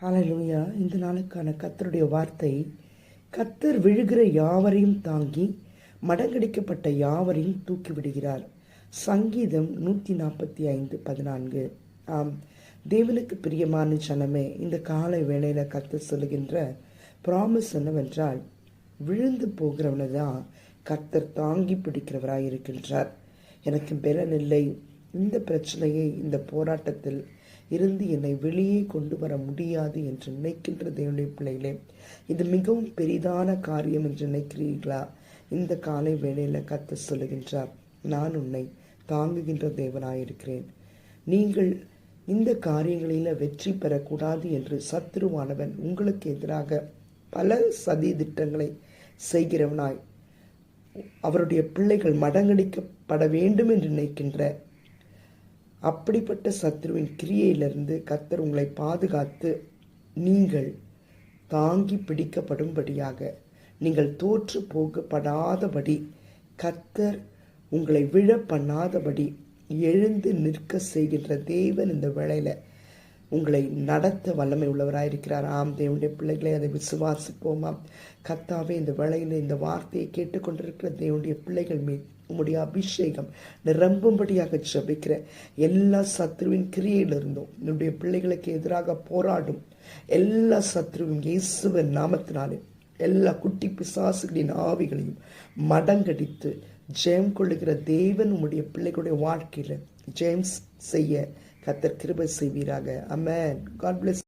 ஹalleluya. இந்த நாளுக்கான கர்த்தருடைய வார்த்தை, கர்த்தர் விழுகிற யாவரையும் தாங்கி மடங்கடிக்கப்பட்ட யாவரையும் தூக்கி விடுகிறார். சங்கீதம் 145:14. ஆம், தேவனுக்கு பிரியமான ஜனமே, இந்த காலை வேளையில் கர்த்தர் சொல்லுகின்ற ப்ராமிஸ் என்னவென்றால், விழுந்து போகிறவனை தான் கர்த்தர் தாங்கி பிடிக்கிறவராய் இருக்கின்றார். எனக்கு பலன் இல்லை, இந்த பிரச்சனையை, இந்த போராட்டத்தில் இருந்து என்னை வெளியே கொண்டு வர முடியாது என்று நினைக்கின்ற தேவனுடைய பிள்ளைகளே, இது மிகவும் பெரிதான காரியம் என்று நினைக்கிறீர்களா? இந்த காலை வேளையில் கர்த்தர் சொல்லுகின்றார், நான் உன்னை தாங்குகின்ற தேவனாயிருக்கிறேன். நீங்கள் இந்த காரியங்களில் வெற்றி பெறக்கூடாது என்று சத்துருவானவன் உங்களுக்கு எதிராக பல சதி திட்டங்களை செய்கிறவனாய், அவருடைய பிள்ளைகள் மடங்கடிக்கப்பட வேண்டும் என்று நினைக்கின்ற அப்படிப்பட்ட சத்ருவின் கிரியையிலிருந்து கர்த்தர் உங்களை பாதுகாத்து, நீங்கள் தாங்கி பிடிக்கப்படும்படியாக, நீங்கள் தோற்று போகப்படாதபடி, கர்த்தர் உங்களை விழ பண்ணாதபடி எழுந்து நிற்க செய்கின்ற தேவன் இந்த வேளையில் உங்களை நடத்த வல்லமை உள்ளவராயிருக்கிறார். ஆம் தேவனுடைய பிள்ளைகளை, அதை விசுவாசிப்போமா? கர்த்தாவே, இந்த வேளையில் இந்த வார்த்தையை கேட்டுக்கொண்டிருக்கிற தேவனுடைய பிள்ளைகள் மீது உம்முடைய அபிஷேகம் நிரம்பும்படியாக ஜெபிக்கிற எல்லா சத்ருவின் கிரியையிலிருந்தும் என்னுடைய பிள்ளைகளுக்கு எதிராக போராடும் எல்லா சத்ருவின் இயேசுவின் நாமத்தினாலே எல்லா குட்டி பிசாசுகளின் ஆவிகளையும் மடங்கடித்து ஜெயம் கொள்ளுகிற தேவன் உம்முடைய பிள்ளைகளுடைய வாழ்க்கையில் ஜெயம் செய்ய கர்த்தர் கிருபை செய்வீராக. ஆமென். God bless.